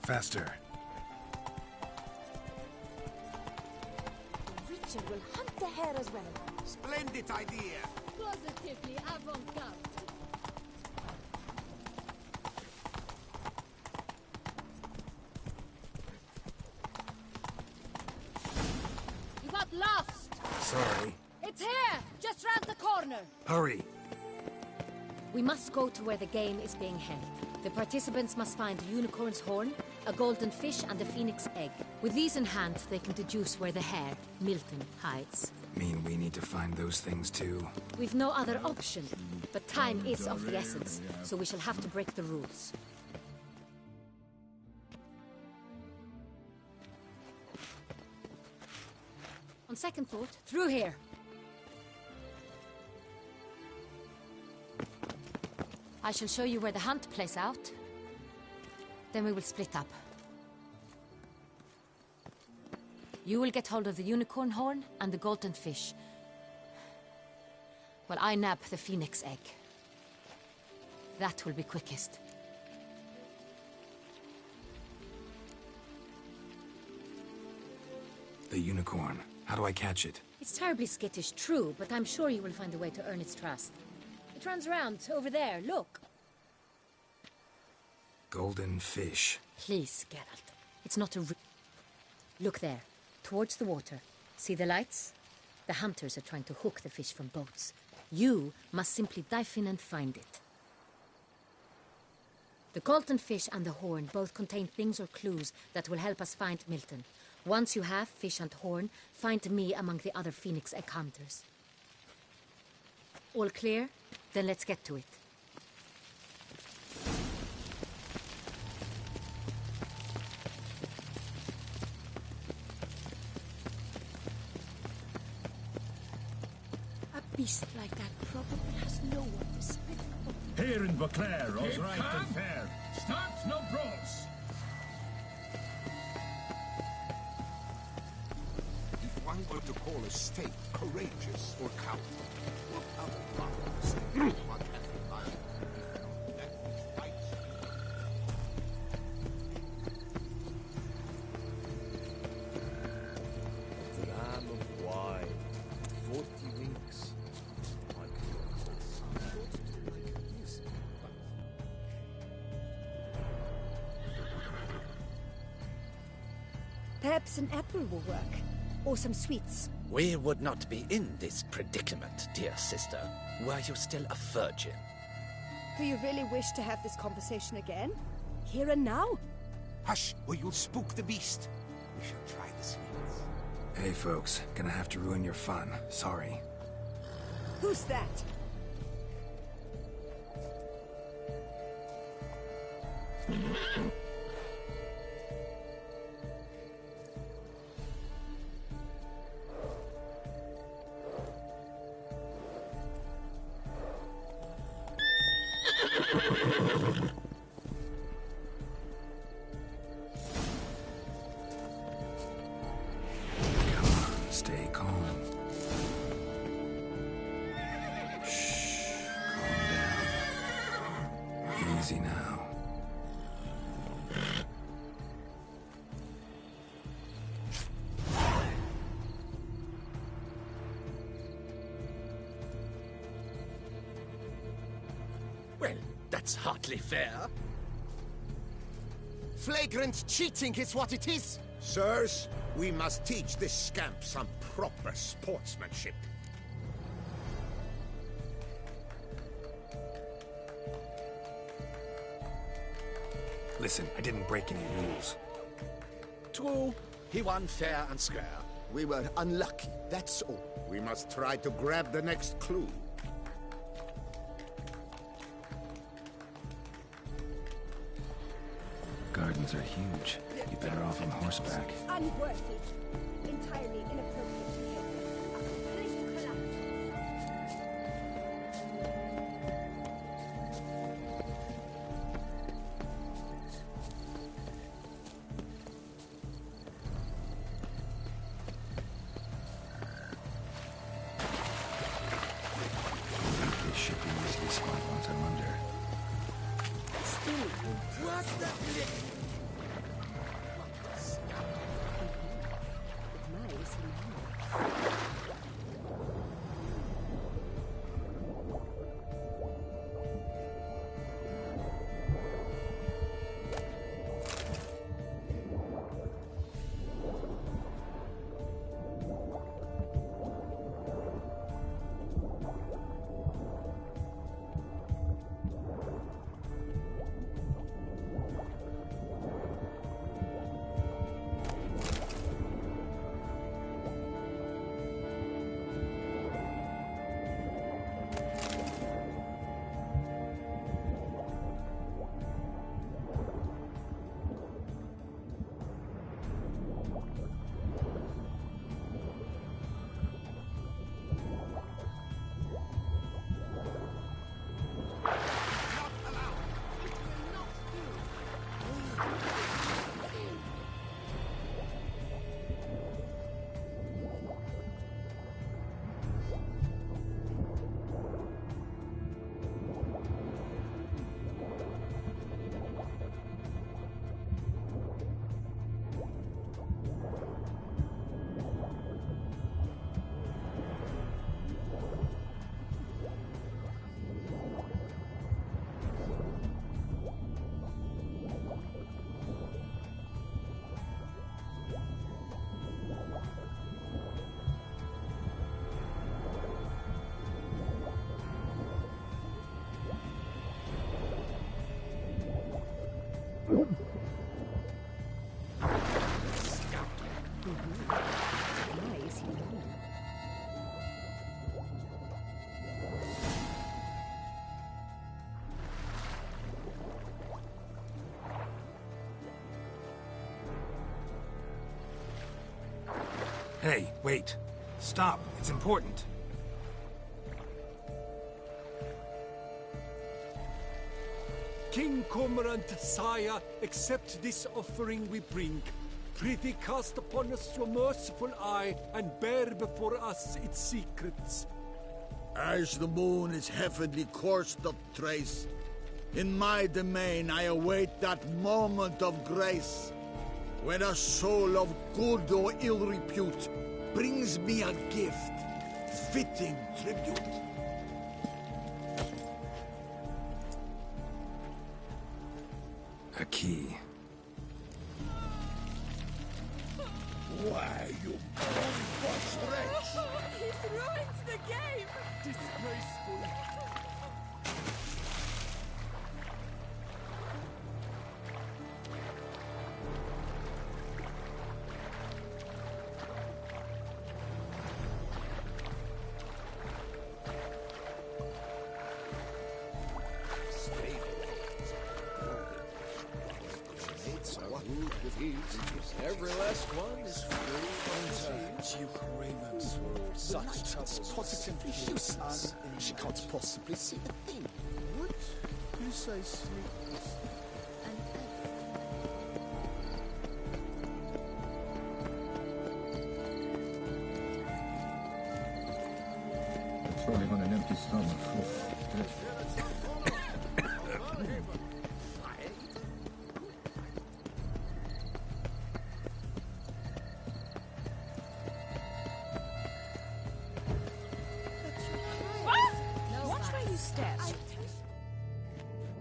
Faster. Richard will hunt the hare as well. Splendid idea! Positively avant-garde. You got lost! Sorry. It's here! Just round the corner! Hurry! We must go to where the game is being held. The participants must find a unicorn's horn, a golden fish, and a phoenix egg. With these in hand, they can deduce where the hare, Milton, hides. Mean we need to find those things too? We've no other option, but time is of the essence, so we shall have to break the rules. On second thought, through here. I shall show you where the hunt plays out. Then we will split up. You will get hold of the unicorn horn and the golden fish, while I nab the phoenix egg. That will be quickest. The unicorn. How do I catch it? It's terribly skittish, true, but I'm sure you will find a way to earn its trust. It runs around over there, look. Golden fish. Please, Geralt. It's not a Look there, towards the water. See the lights? The hunters are trying to hook the fish from boats. You must simply dive in and find it. The golden fish and the horn both contain things or clues that will help us find Milton. Once you have fish and horn, find me among the other phoenix egg hunters. All clear? Then let's get to it. A beast like that probably has no one to spit on. Here in Beauclair, all's Keep right calm. and fair. Start no brawls. If one were to call a state courageous or cowardly, what other part of the state one has in mind? That which fights. Dram of wine, 40 weeks. Perhaps an apple will work. Or some sweets. We would not be in this predicament, dear sister, were you still a virgin. Do you really wish to have this conversation again? Here and now? Hush, or you'll spook the beast. We shall try the sweets. Hey folks, gonna have to ruin your fun. Sorry. Who's that? Come on, stay calm. Shh, calm down. Easy now. Well, that's hardly fair. Flagrant cheating is what it is! Sirs, we must teach this scamp some proper sportsmanship. Listen, I didn't break any rules. True, he won fair and square. We were unlucky, that's all. We must try to grab the next clue. Gardens are huge. You're better off on horseback. Unworthy. Entirely inappropriate behavior. A place to collapse. Fish should be easy to spot once I'm under. Still, what's that? Why is he wrong? Hey, wait. Stop. It's important. King Cormorant, sire, accept this offering we bring. Prithee cast upon us your merciful eye, and bear before us its secrets. As the moon its heavenly course doth trace, in my domain I await that moment of grace, when a soul of good or ill repute brings me a gift, fitting tribute. A key. Why, you bomb-bust wretch! He's ruined the game! Disgraceful. Every last one is free on time. Duke Raymond's such troubles. Positively useless. She can't possibly see a thing. What? You say sleepless? Probably got an empty stomach. Watch where you step.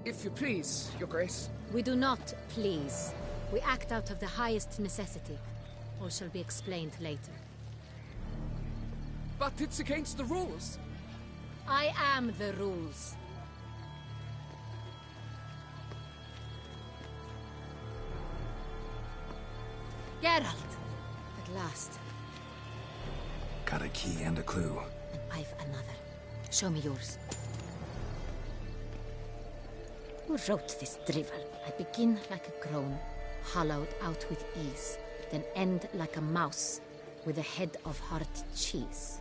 If you please, Your Grace. We do not please. We act out of the highest necessity. All shall be explained later. But it's against the rules. I am the rules. Geralt! At last. Got a key and a clue. And I've another. Show me yours. Who wrote this drivel? I begin like a crone, hollowed out with ease, then end like a mouse, with a head of hard cheese.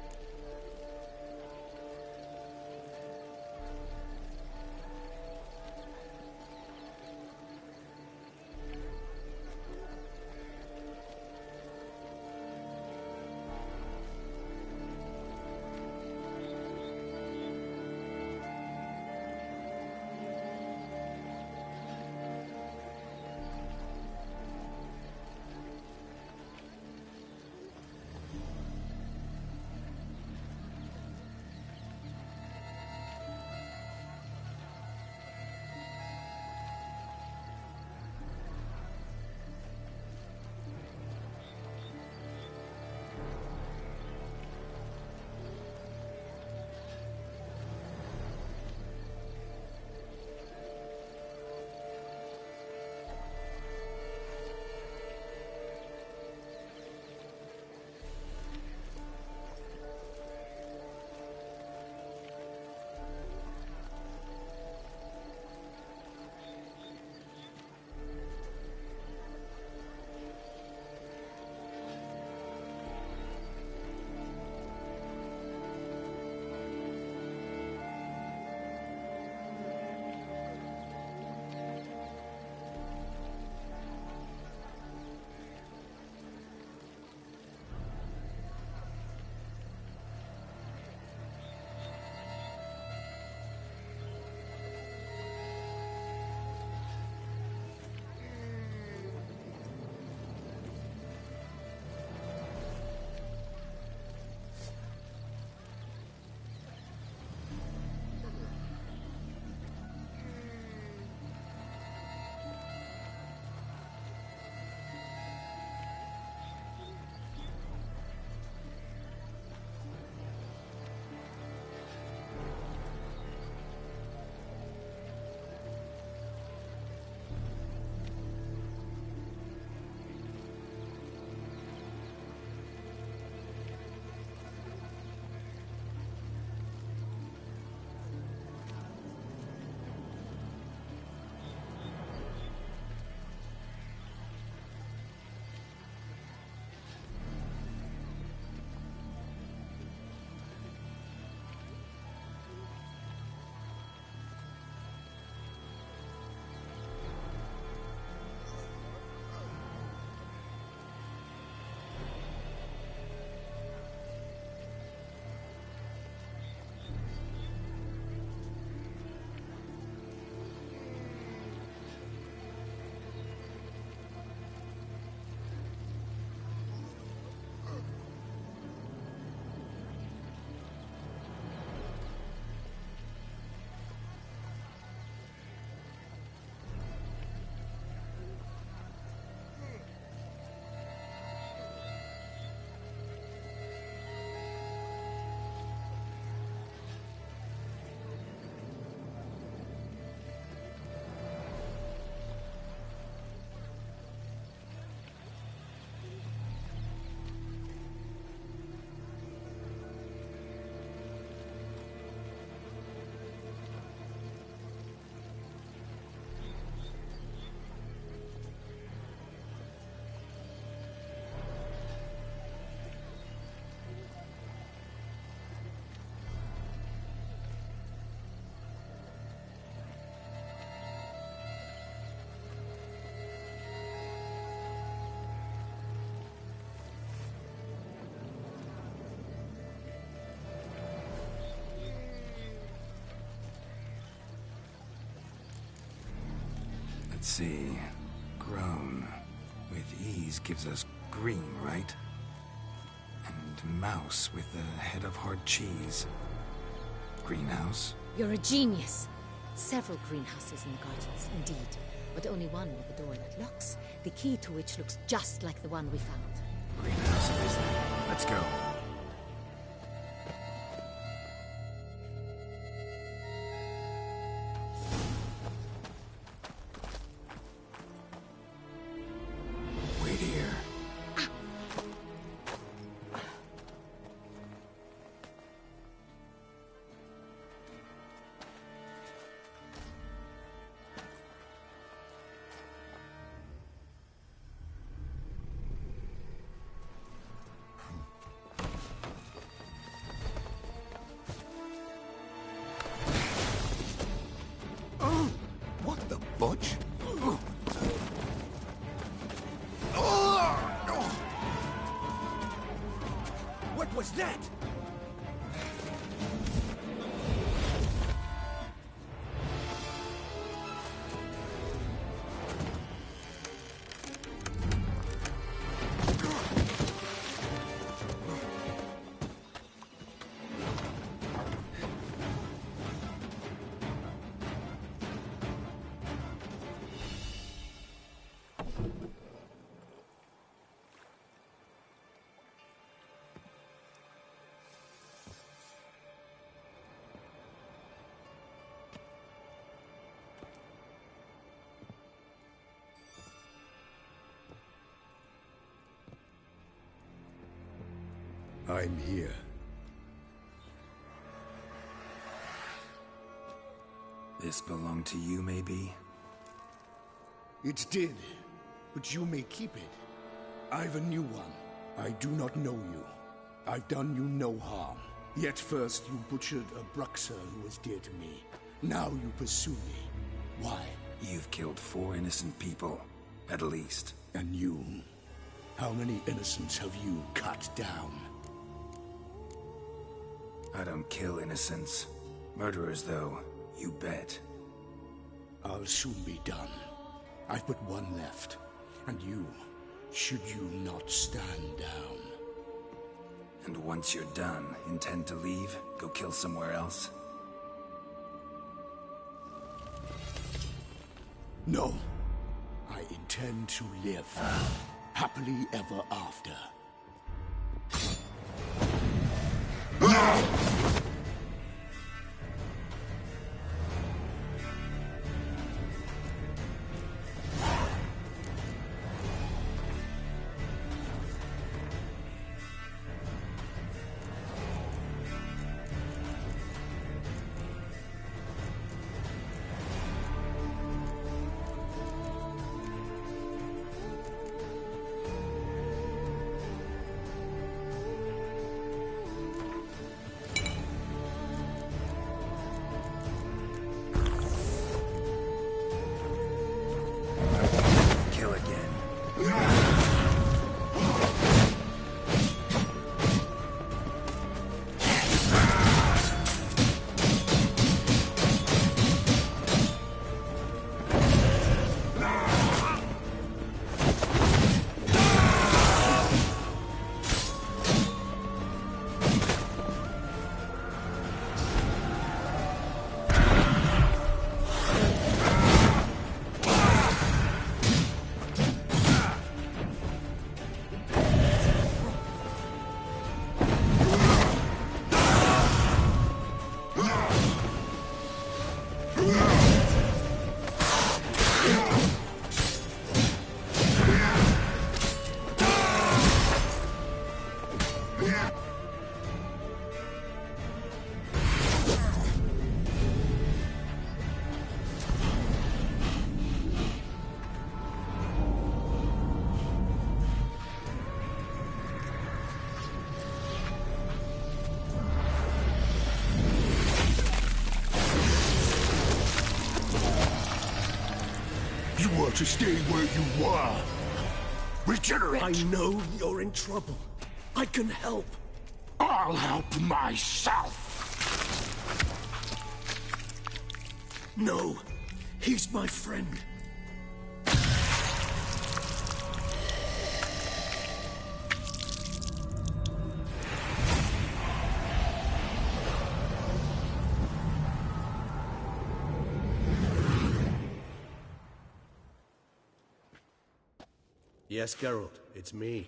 Let's see. Grown. With ease gives us green, right? And mouse with the head of hard cheese. Greenhouse? You're a genius. Several greenhouses in the gardens, indeed. But only one with a door that locks, the key to which looks just like the one we found. Greenhouse it is then. Let's go. Wait here. What the butch? What was that? I'm here. This belonged to you, maybe? It did, but you may keep it. I've a new one. I do not know you. I've done you no harm. Yet first you butchered a Bruxer who was dear to me. Now you pursue me. Why? You've killed 4 innocent people, at least. And you? How many innocents have you cut down? I don't kill innocents. Murderers, though, you bet. I'll soon be done. I've but one left. And you, should you not stand down. And once you're done, intend to leave? Go kill somewhere else? No. I intend to live. Happily ever after. Kill again. You were to stay where you were. Regenerate! I know you're in trouble. I can help. I'll help myself. No, he's my friend. Yes, Geralt, it's me.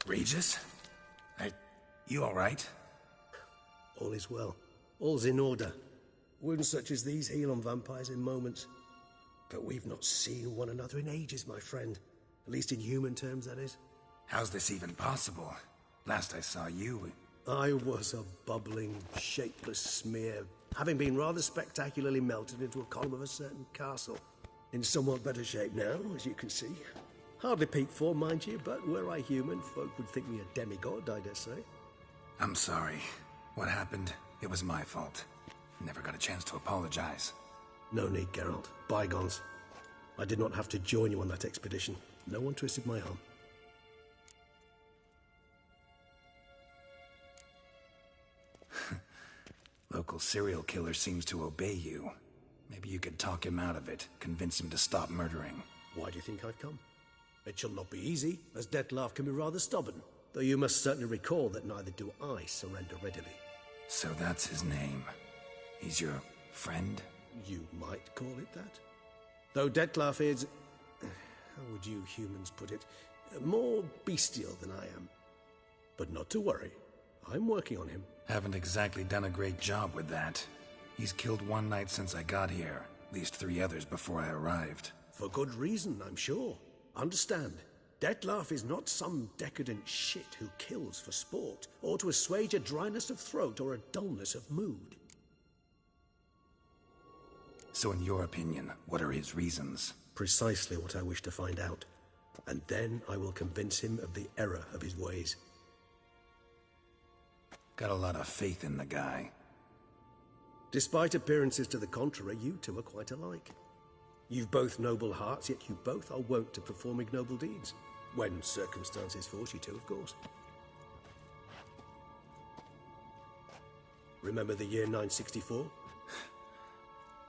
Regis? You alright? All is well. All's in order. Wounds such as these heal on vampires in moments. But we've not seen one another in ages, my friend. At least in human terms, that is. How's this even possible? Last I saw you... I was a bubbling, shapeless smear, having been rather spectacularly melted into a column of a certain castle. In somewhat better shape now, as you can see. Hardly peak form, mind you, but were I human, folk would think me a demigod, I dare say. I'm sorry. What happened, it was my fault. Never got a chance to apologize. No need, Geralt. Bygones. I did not have to join you on that expedition. No one twisted my arm. Local serial killer seems to obey you. Maybe you could talk him out of it, convince him to stop murdering. Why do you think I've come? It shall not be easy, as Dettlaff can be rather stubborn. Though you must certainly recall that neither do I surrender readily. So that's his name. He's your friend? You might call it that. Though Dettlaff is... how would you humans put it? More bestial than I am. But not to worry. I'm working on him. Haven't exactly done a great job with that. He's killed one knight since I got here. At least 3 others before I arrived. For good reason, I'm sure. Understand, Dettlaff is not some decadent shit who kills for sport, or to assuage a dryness of throat or a dullness of mood. So in your opinion, what are his reasons? Precisely what I wish to find out. And then I will convince him of the error of his ways. Got a lot of faith in the guy. Despite appearances to the contrary, you two are quite alike. You've both noble hearts, yet you both are wont to perform ignoble deeds. When circumstances force you to, of course. Remember the year 964?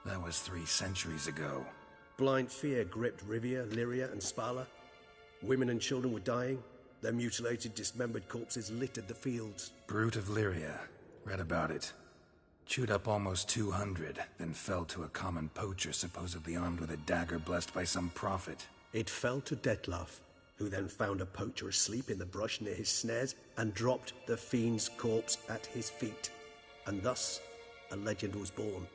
That was 3 centuries ago. Blind fear gripped Rivia, Lyria, and Spala. Women and children were dying. Their mutilated, dismembered corpses littered the fields. Brute of Lyria. Read about it. Chewed up almost 200, then fell to a common poacher supposedly armed with a dagger blessed by some prophet. It fell to Dettlaff, who then found a poacher asleep in the brush near his snares and dropped the fiend's corpse at his feet. And thus, a legend was born.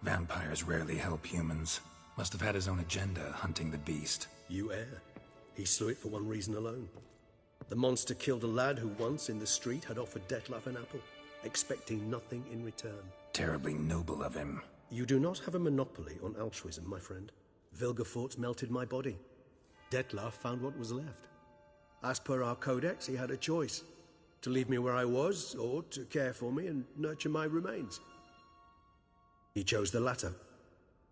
Vampires rarely help humans. Must have had his own agenda, hunting the beast. You err. He slew it for one reason alone. The monster killed a lad who once, in the street, had offered Dettlaff an apple, expecting nothing in return. Terribly noble of him. You do not have a monopoly on altruism, my friend. Vilgefortz melted my body. Dettlaff found what was left. As per our codex, he had a choice. To leave me where I was, or to care for me and nurture my remains. He chose the latter.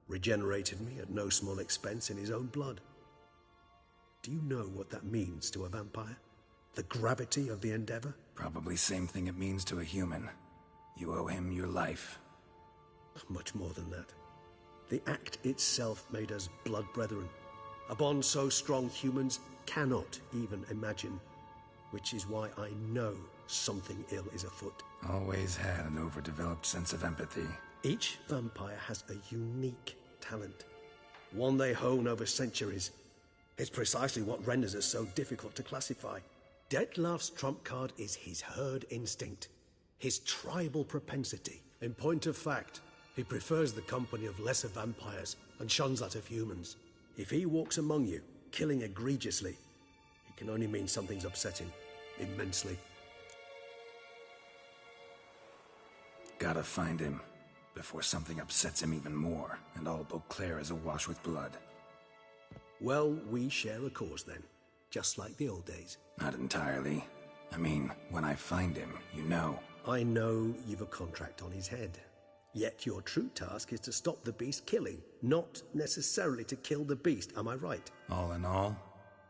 Regenerated me at no small expense in his own blood. Do you know what that means to a vampire? The gravity of the endeavor? Probably same thing it means to a human. You owe him your life. Much more than that. The act itself made us blood brethren. A bond so strong humans cannot even imagine. Which is why I know something ill is afoot. Always had an overdeveloped sense of empathy. Each vampire has a unique talent. One they hone over centuries. It's precisely what renders us so difficult to classify. Dettlaff's trump card is his herd instinct, his tribal propensity. In point of fact, he prefers the company of lesser vampires and shuns that of humans. If he walks among you, killing egregiously, it can only mean something's upsetting, immensely. Gotta find him, before something upsets him even more, and all Beauclair is awash with blood. Well, we share a cause then, just like the old days. Not entirely. I mean, when I find him, you know. I know you've a contract on his head. Yet your true task is to stop the beast killing, not necessarily to kill the beast, am I right? All in all,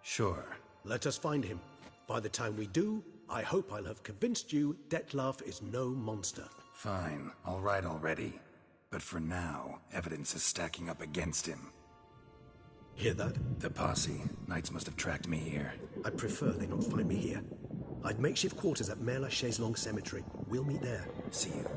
sure. Let us find him. By the time we do, I hope I'll have convinced you Dettlaff is no monster. Fine, all right already. But for now, evidence is stacking up against him. Hear that? The posse. Knights must have tracked me here. I'd prefer they not find me here. I'd makeshift quarters at Mère la Chaise-Longue Cemetery. We'll meet there. See you.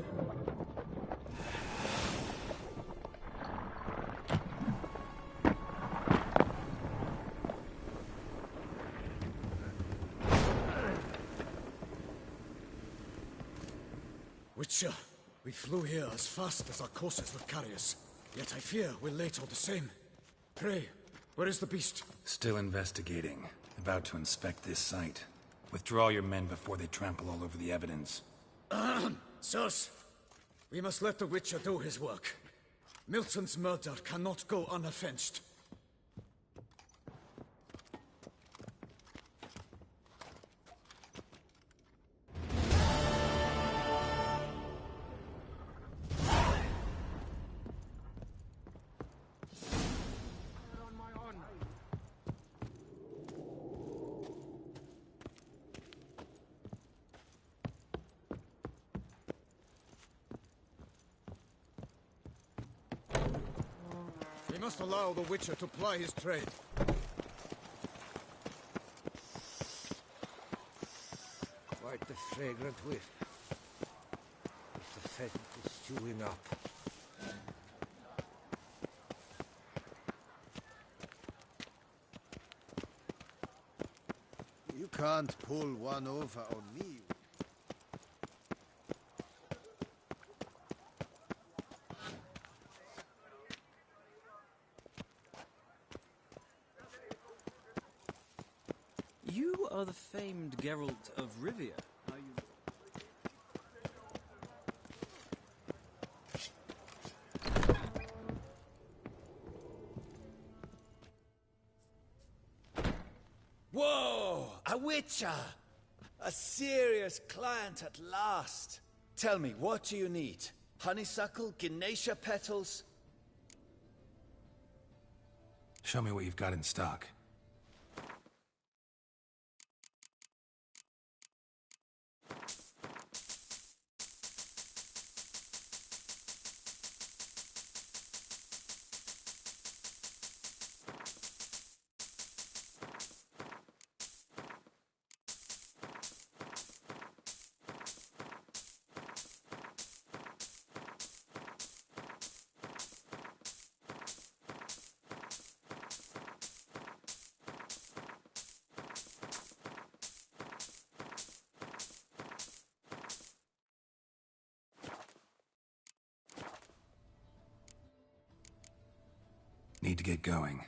Witcher, we flew here as fast as our courses would carry us. Yet I fear we're late all the same. Pray, where is the beast? Still investigating. About to inspect this site. Withdraw your men before they trample all over the evidence. Sirs, we must let the Witcher do his work. Milton's murder cannot go unavenged. We must allow the Witcher to ply his trade. Quite the fragrant whiff. The pheasant is stewing up. You can't pull one over on me. You are the famed Geralt of Rivia, are you? Whoa! A Witcher! A serious client at last. Tell me, what do you need? Honeysuckle? Ginacia petals? Show me what you've got in stock. Need to get going.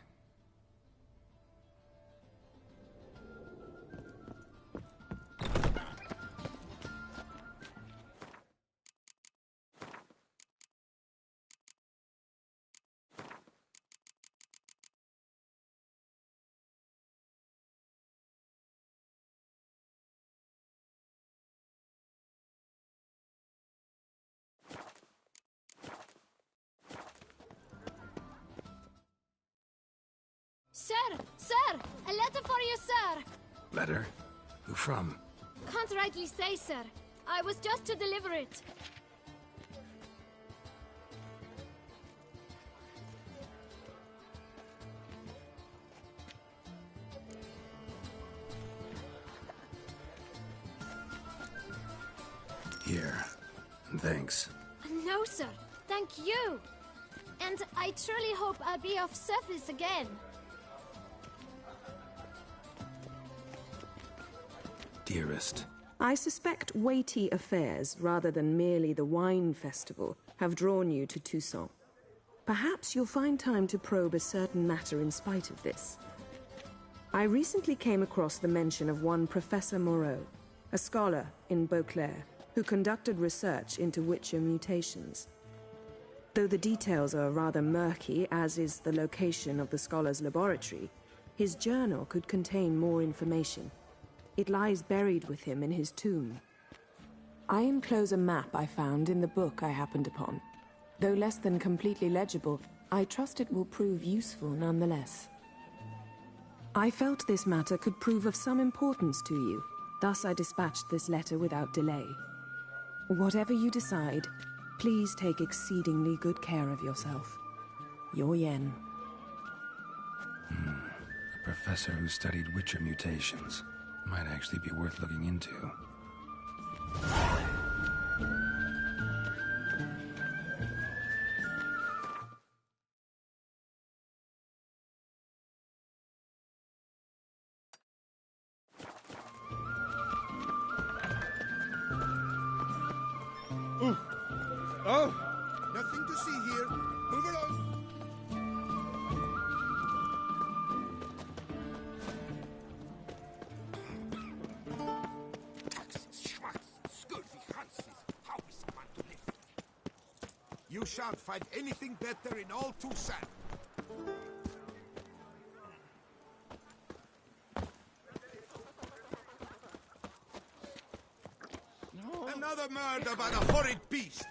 Sir! Sir! A letter for you, sir! Letter? Who from? Can't rightly say, sir. I was just to deliver it. Here. And thanks. No, sir. Thank you. And I truly hope I'll be of service again. Dearest. I suspect weighty affairs, rather than merely the wine festival, have drawn you to Toussaint. Perhaps you'll find time to probe a certain matter in spite of this. I recently came across the mention of one Professor Moreau, a scholar in Beauclair, who conducted research into Witcher mutations. Though the details are rather murky, as is the location of the scholar's laboratory, his journal could contain more information. It lies buried with him in his tomb. I enclose a map I found in the book I happened upon. Though less than completely legible, I trust it will prove useful nonetheless. I felt this matter could prove of some importance to you, thus I dispatched this letter without delay. Whatever you decide, please take exceedingly good care of yourself. Your Yen. A professor who studied Witcher mutations. Might actually be worth looking into. Oh, nothing to see here. Move along. You shan't find anything better in all Toussaint. Another murder by the horrid beast.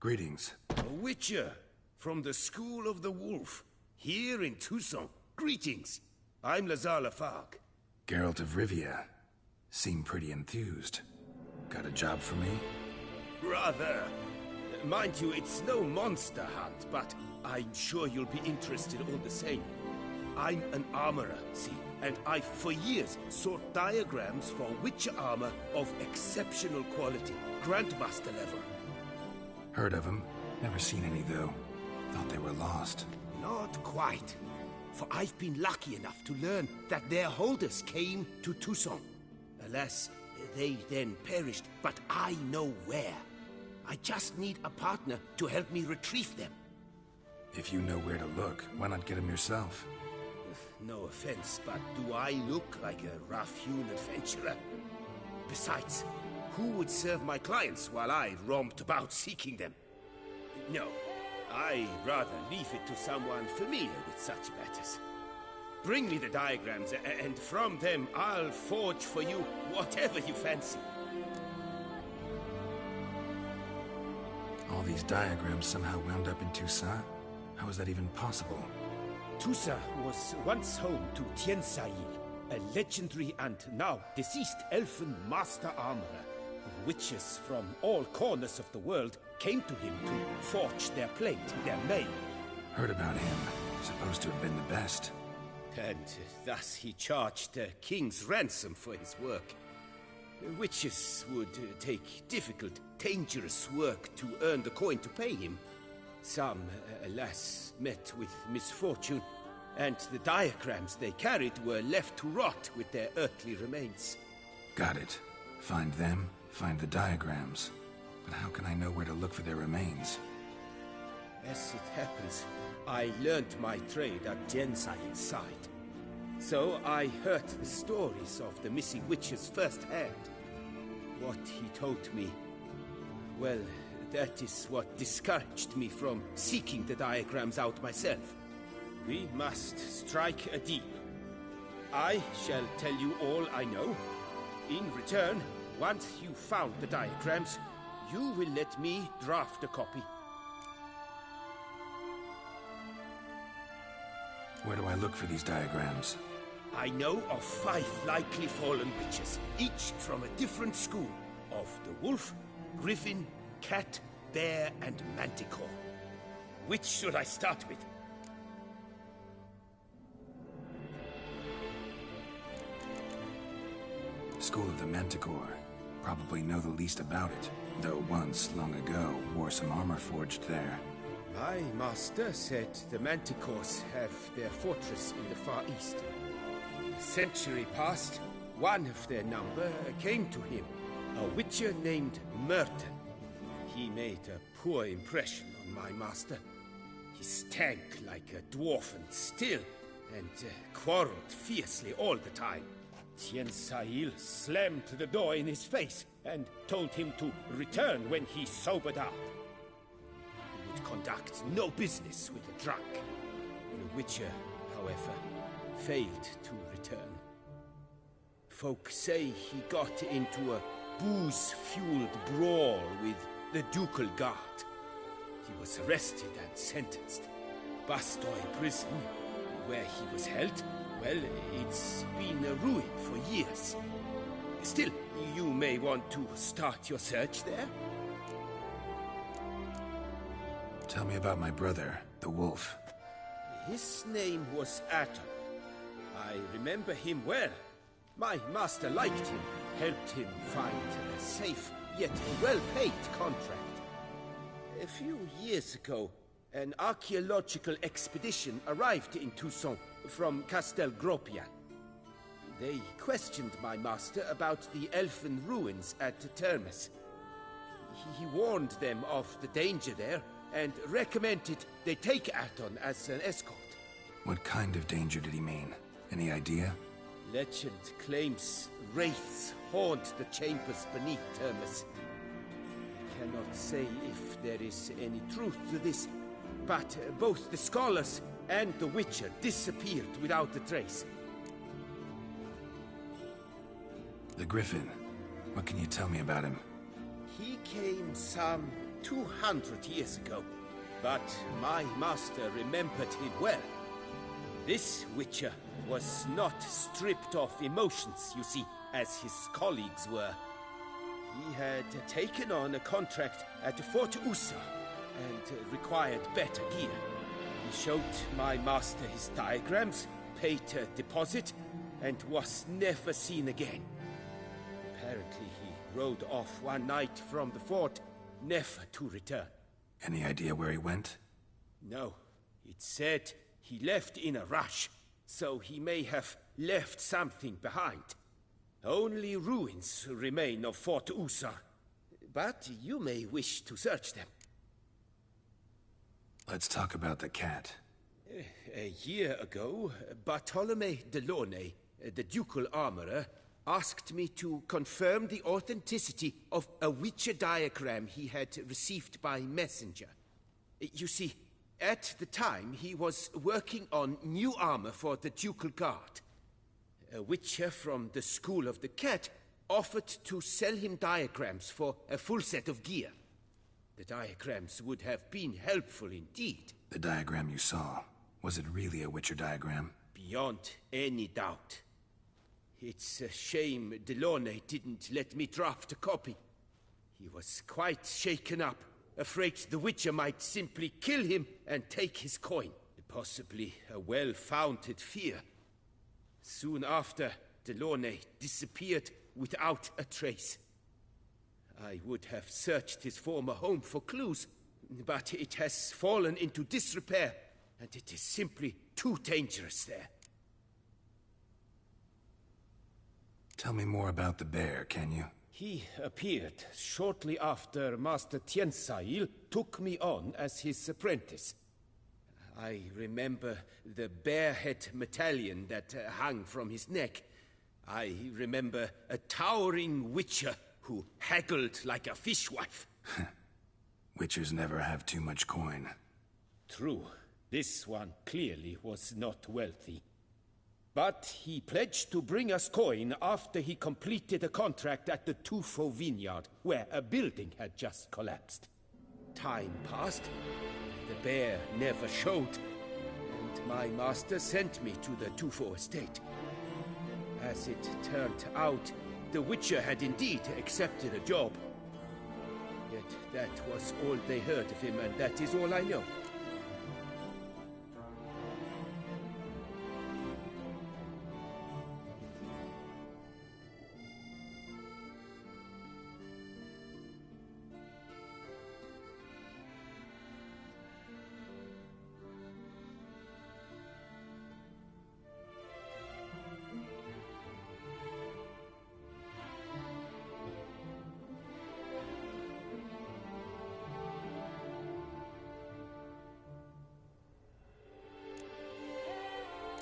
Greetings. A witcher from the School of the Wolf, here in Toussaint. Greetings. I'm Lazar Lafargue. Geralt of Rivia. Seem pretty enthused. Got a job for me? Rather. Mind you, it's no monster hunt, but I'm sure you'll be interested all the same. I'm an armorer, see, and I've for years sought diagrams for witcher armor of exceptional quality, Grandmaster level. Heard of them. Never seen any, though. Thought they were lost. Not quite. For I've been lucky enough to learn that their holders came to Toussaint. Alas, they then perished, but I know where. I just need a partner to help me retrieve them. If you know where to look, why not get them yourself? No offense, but do I look like a rough-hewn adventurer? Besides, who would serve my clients while I roamed about seeking them? No, I'd rather leave it to someone familiar with such matters. Bring me the diagrams, and from them I'll forge for you whatever you fancy. All these diagrams somehow wound up in Toussaint? How is that even possible? Toussaint was once home to Tien Sail, a legendary and now deceased elfin master armorer. Witches from all corners of the world came to him to forge their plate, their mail. Heard about him. Supposed to have been the best. And thus he charged the king's ransom for his work. Witches would take difficult, dangerous work to earn the coin to pay him. Some, alas, met with misfortune, and the diagrams they carried were left to rot with their earthly remains. Got it. Find them, find the diagrams. But how can I know where to look for their remains? As it happens, I learned my trade at Tien Sail's side. So I heard the stories of the missing witches firsthand. What he told me, well, that is what discouraged me from seeking the diagrams out myself. We must strike a deal. I shall tell you all I know. In return, once you've found the diagrams, you will let me draft a copy. Where do I look for these diagrams? I know of 5 likely fallen witches, each from a different school, of the wolf, griffin, cat, bear, and manticore. Which should I start with? School of the Manticore. Probably know the least about it, though once, long ago, wore some armor forged there. My master said the Manticores have their fortress in the Far East. A century past, one of their number came to him, a witcher named Merton. He made a poor impression on my master. He stank like a dwarfen still, and quarreled fiercely all the time. Tien Sail slammed the door in his face and told him to return when he sobered up. He would conduct no business with a drunk. The witcher, however, failed to return. Folk say he got into a booze-fueled brawl with the Ducal Guard. He was arrested and sentenced. Bastoy Prison, where he was held, well, it's been a ruin for years. Still, you may want to start your search there. Tell me about my brother, the wolf. His name was Atom. I remember him well. My master liked him, helped him find a safe, yet well-paid contract. A few years ago, an archaeological expedition arrived in Toussaint from Castel Gropian. They questioned my master about the elfin ruins at Termes. He warned them of the danger there and recommended they take Aton as an escort. What kind of danger did he mean? Any idea? Legend claims wraiths haunt the chambers beneath Termes. I cannot say if there is any truth to this, but both the scholars and the Witcher disappeared without a trace. The Griffin. What can you tell me about him? He came some 200 years ago, but my master remembered him well. This Witcher was not stripped of emotions, you see, as his colleagues were. He had taken on a contract at Fort Usa and required better gear. He showed my master his diagrams, paid a deposit, and was never seen again. Apparently he rode off one night from the fort, never to return. Any idea where he went? No. It said he left in a rush, so he may have left something behind. Only ruins remain of Fort Usa, but you may wish to search them. Let's talk about the cat. A year ago, Bartolome de Launay, the ducal armorer, asked me to confirm the authenticity of a Witcher diagram he had received by messenger. You see, at the time he was working on new armor for the ducal guard. A Witcher from the School of the Cat offered to sell him diagrams for a full set of gear. The diagrams would have been helpful indeed. The diagram you saw, was it really a Witcher diagram? Beyond any doubt. It's a shame Delaunay didn't let me draft a copy. He was quite shaken up, afraid the Witcher might simply kill him and take his coin. Possibly a well-founded fear. Soon after, Delaunay disappeared without a trace. I would have searched his former home for clues, but it has fallen into disrepair, and it is simply too dangerous there. Tell me more about the bear, can you? He appeared shortly after Master Tiensail took me on as his apprentice. I remember the bear-head medallion that hung from his neck. I remember a towering Witcher who haggled like a fishwife. Witchers never have too much coin. True. This one clearly was not wealthy. But he pledged to bring us coin after he completed a contract at the Tufo vineyard, where a building had just collapsed. Time passed. The bear never showed, and my master sent me to the Tufo estate. As it turned out, the Witcher had indeed accepted a job. Yet that was all they heard of him, and that is all I know.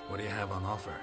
What do you have on offer?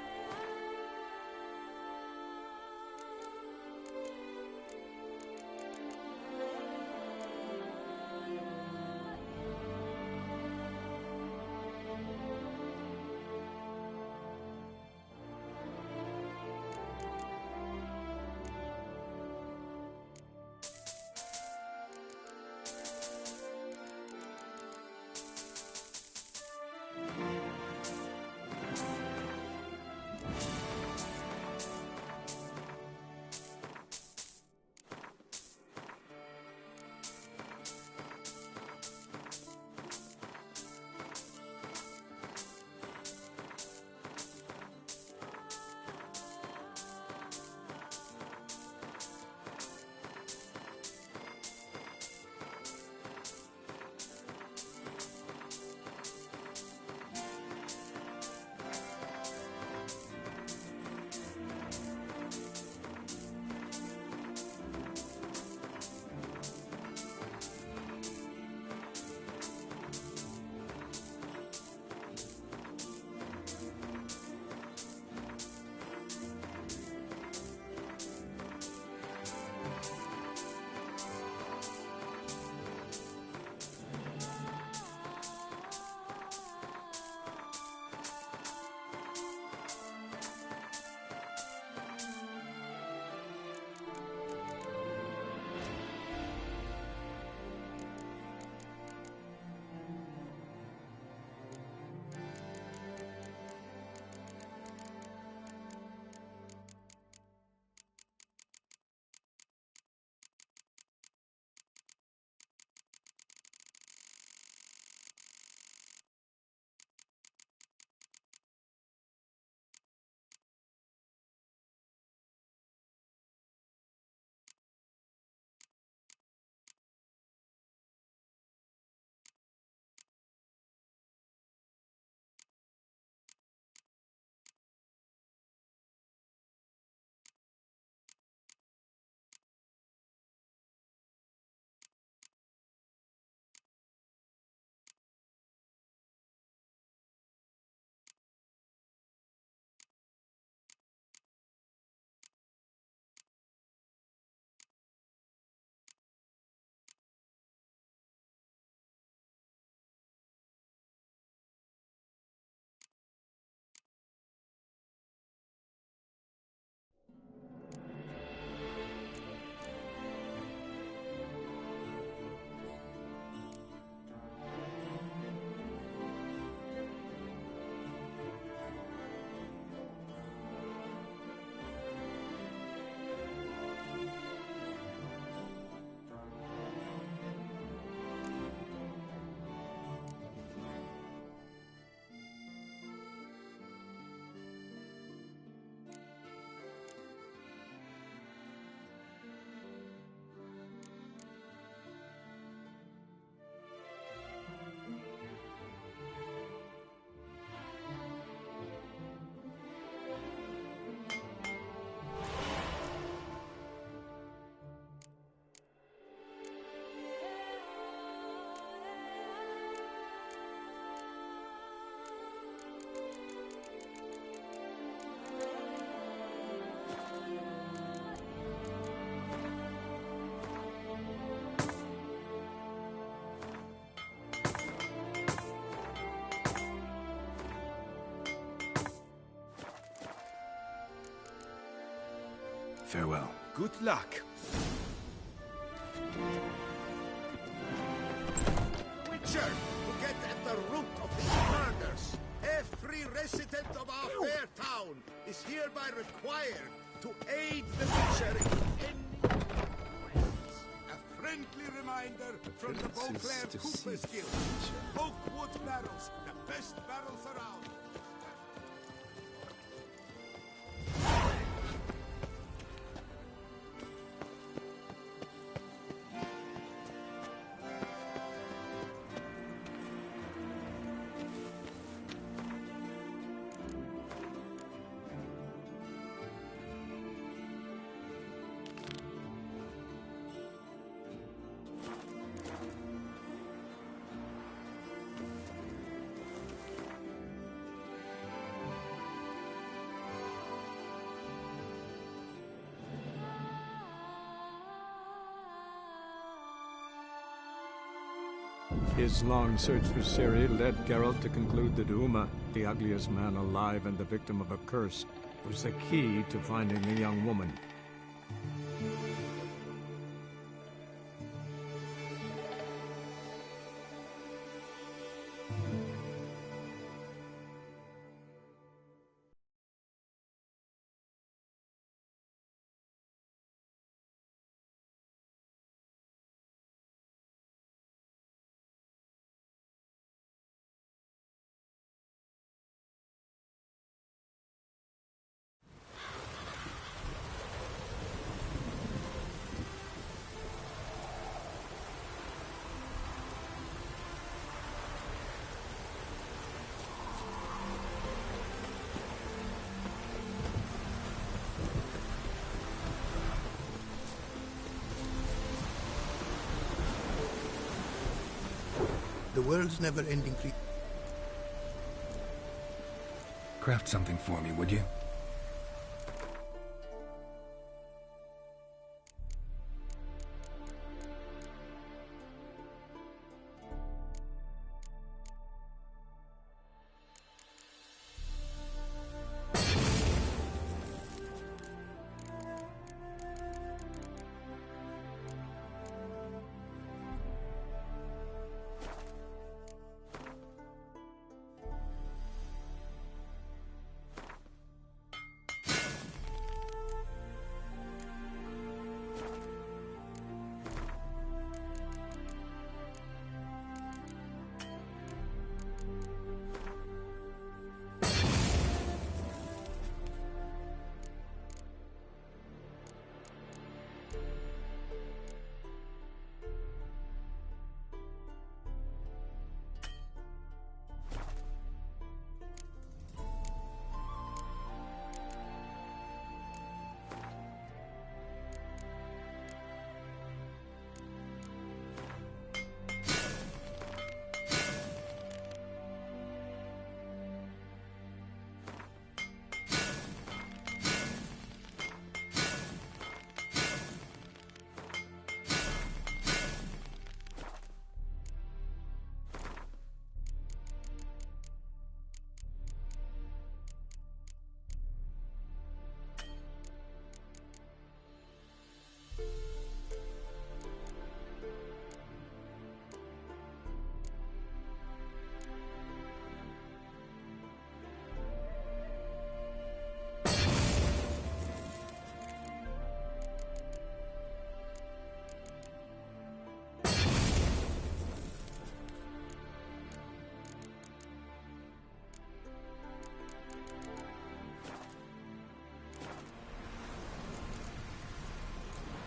Farewell. Good luck. Witcher, to get at the root of these murders, every resident of our fair town is hereby required to aid the Witcher in any ways. A friendly reminder from the Beauclair Cooper's Guild. Oakwood barrels, the best barrels around. His long search for Ciri led Geralt to conclude that Uma, the ugliest man alive and the victim of a curse, was the key to finding the young woman. The world's never-ending Craft something for me, would you?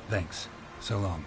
Thanks. So long.